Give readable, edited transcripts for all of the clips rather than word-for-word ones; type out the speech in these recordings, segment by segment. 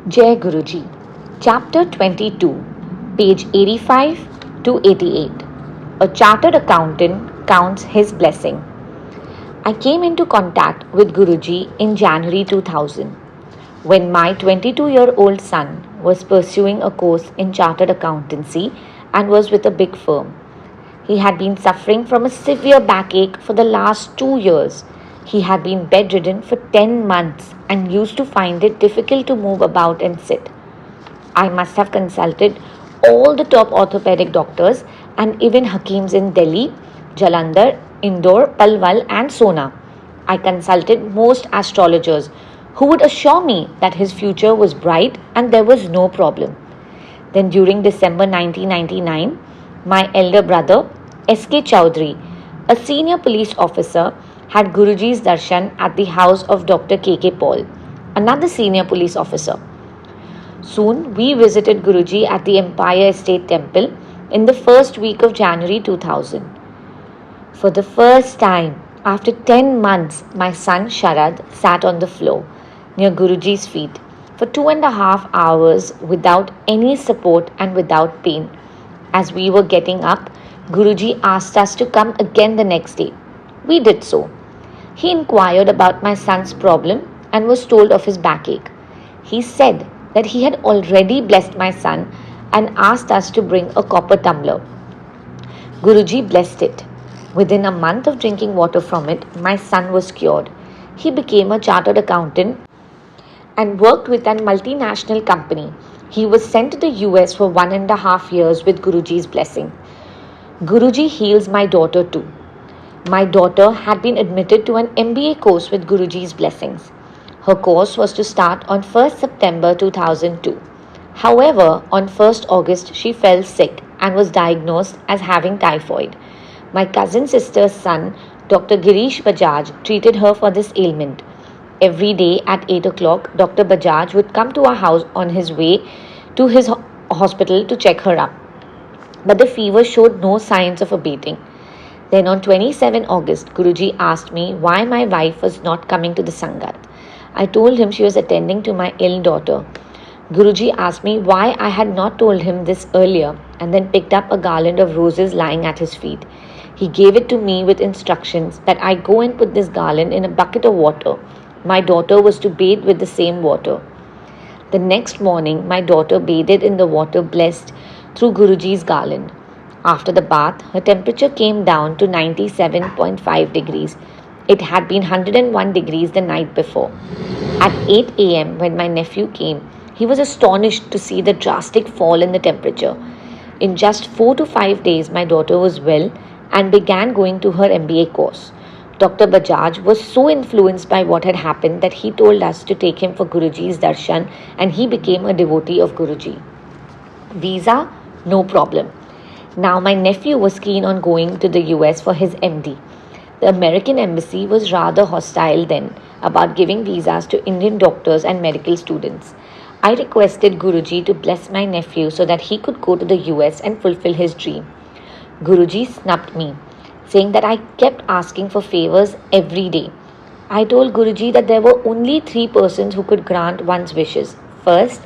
Jai Guruji, Chapter 22, page 85 to 88. A chartered accountant counts his blessing. I came into contact with Guruji in January 2000 when my 22-year-old son was pursuing a course in chartered accountancy and was with a big firm. He had been suffering from a severe backache for the last 2 years. He had been bedridden for 10 months and used to find it difficult to move about and sit. I must have consulted all the top orthopedic doctors and even Hakims in Delhi, Jalandhar, Indore, Palwal, and Sona. I consulted most astrologers who would assure me that his future was bright and there was no problem. Then, during December 1999, my elder brother, S.K. Chowdhury, a senior police officer, had Guruji's darshan at the house of Dr. K.K. Paul, another senior police officer. Soon, we visited Guruji at the Empire Estate Temple in the first week of January 2000. For the first time, after 10 months, my son Sharad sat on the floor near Guruji's feet for 2.5 hours without any support and without pain. As we were getting up, Guruji asked us to come again the next day. We did so. He inquired about my son's problem and was told of his backache. He said that he had already blessed my son and asked us to bring a copper tumbler. Guruji blessed it. Within a month of drinking water from it, my son was cured. He became a chartered accountant and worked with a multinational company. He was sent to the US for 1.5 years with Guruji's blessing. Guruji heals my daughter too. My daughter had been admitted to an MBA course with Guruji's blessings. Her course was to start on 1st September 2002. However, on 1st August, she fell sick and was diagnosed as having typhoid. My cousin sister's son, Dr. Girish Bajaj, treated her for this ailment. Every day at 8 o'clock, Dr. Bajaj would come to our house on his way to his hospital to check her up. But the fever showed no signs of abating. Then on 27 August, Guruji asked me why my wife was not coming to the Sangat. I told him she was attending to my ill daughter. Guruji asked me why I had not told him this earlier and then picked up a garland of roses lying at his feet. He gave it to me with instructions that I go and put this garland in a bucket of water. My daughter was to bathe with the same water. The next morning, my daughter bathed in the water blessed through Guruji's garland. After the bath, her temperature came down to 97.5 degrees. It had been 101 degrees the night before. At 8 a.m., when my nephew came, he was astonished to see the drastic fall in the temperature. In just 4 to 5 days, my daughter was well and began going to her MBA course. Dr. Bajaj was so influenced by what had happened that he told us to take him for Guruji's darshan and he became a devotee of Guruji. Visa, no problem. Now my nephew was keen on going to the US for his MD. The American embassy was rather hostile then about giving visas to Indian doctors and medical students. I requested Guruji to bless my nephew so that he could go to the US and fulfill his dream. Guruji snubbed me, saying that I kept asking for favors every day. I told Guruji that there were only 3 persons who could grant one's wishes. First,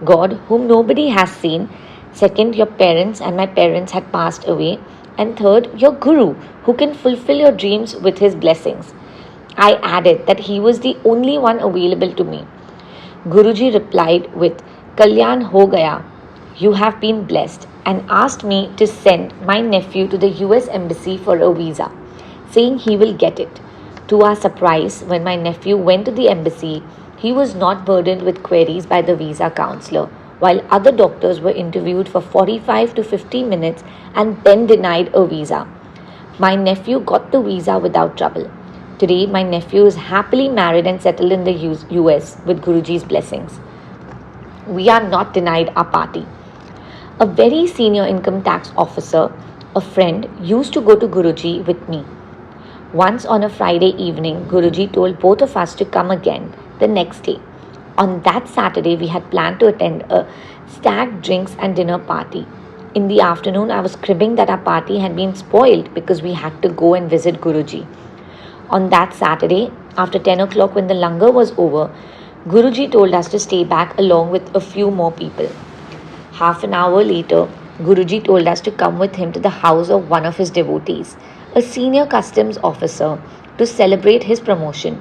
God, whom nobody has seen. Second, your parents, and my parents had passed away. And third, your Guru, who can fulfill your dreams with his blessings. I added that he was the only one available to me. Guruji replied with, Kalyan ho gaya, you have been blessed, and asked me to send my nephew to the US Embassy for a visa, saying he will get it. To our surprise, when my nephew went to the embassy, he was not burdened with queries by the visa counselor, while other doctors were interviewed for 45 to 50 minutes and then denied a visa. My nephew got the visa without trouble. Today, my nephew is happily married and settled in the US with Guruji's blessings. We are not denied our party. A very senior income tax officer, a friend, used to go to Guruji with me. Once on a Friday evening, Guruji told both of us to come again the next day. On that Saturday, we had planned to attend a stag drinks and dinner party. In the afternoon, I was cribbing that our party had been spoiled because we had to go and visit Guruji. On that Saturday, after 10 o'clock when the langar was over, Guruji told us to stay back along with a few more people. Half an hour later, Guruji told us to come with him to the house of one of his devotees, a senior customs officer, to celebrate his promotion.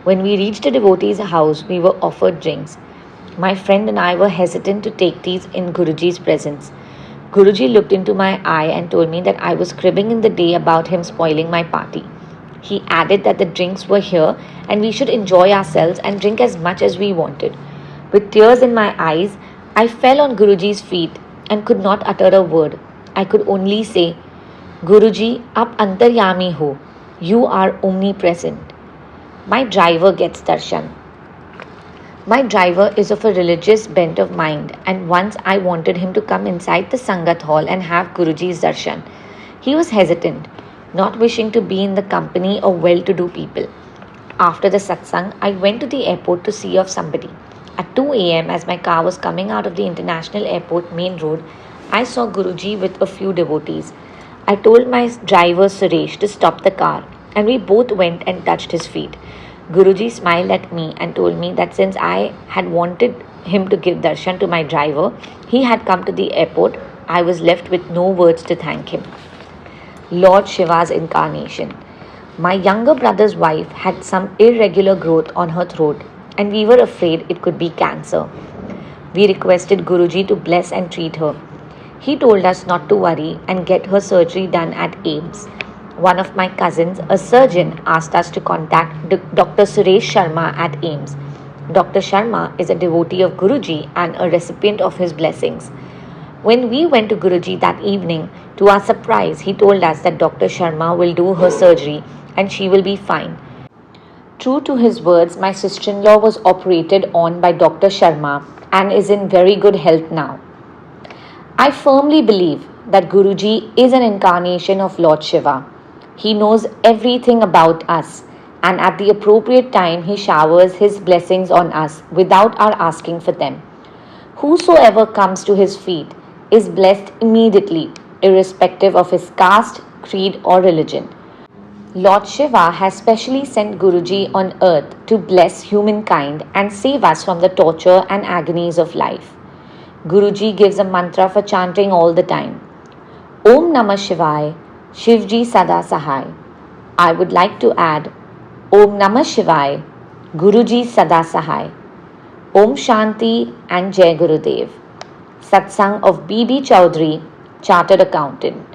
When we reached the devotee's house, we were offered drinks. My friend and I were hesitant to take these in Guruji's presence. Guruji looked into my eye and told me that I was cribbing in the day about him spoiling my party. He added that the drinks were here and we should enjoy ourselves and drink as much as we wanted. With tears in my eyes, I fell on Guruji's feet and could not utter a word. I could only say, Guruji, आप अंतर्यामी हो. You are omnipresent. My driver gets darshan. My driver is of a religious bent of mind, and once I wanted him to come inside the Sangat hall and have Guruji's darshan. He was hesitant, not wishing to be in the company of well-to-do people. After the satsang, I went to the airport to see of somebody. At 2 a.m., as my car was coming out of the international airport main road, I saw Guruji with a few devotees. I told my driver Suresh to stop the car, and we both went and touched his feet. Guruji smiled at me and told me that since I had wanted him to give darshan to my driver, he had come to the airport. I was left with no words to thank him. Lord Shiva's incarnation. My younger brother's wife had some irregular growth on her throat, and we were afraid it could be cancer. We requested Guruji to bless and treat her. He told us not to worry and get her surgery done at AIIMS. One of my cousins, a surgeon, asked us to contact Dr. Suresh Sharma at AIIMS. Dr. Sharma is a devotee of Guruji and a recipient of his blessings. When we went to Guruji that evening, to our surprise, he told us that Dr. Sharma will do her surgery and she will be fine. True to his words, my sister-in-law was operated on by Dr. Sharma and is in very good health now. I firmly believe that Guruji is an incarnation of Lord Shiva. He knows everything about us, and at the appropriate time he showers his blessings on us without our asking for them. Whosoever comes to his feet is blessed immediately, irrespective of his caste, creed or religion. Lord Shiva has specially sent Guruji on earth to bless humankind and save us from the torture and agonies of life. Guruji gives a mantra for chanting all the time. Om Namah Shivaya, Shivji Sada Sahai. I would like to add Om Namah Shivaya, Guruji Sada Sahai. Om Shanti and Jai Gurudev. Satsang of B.B. Chowdhury, Chartered Accountant.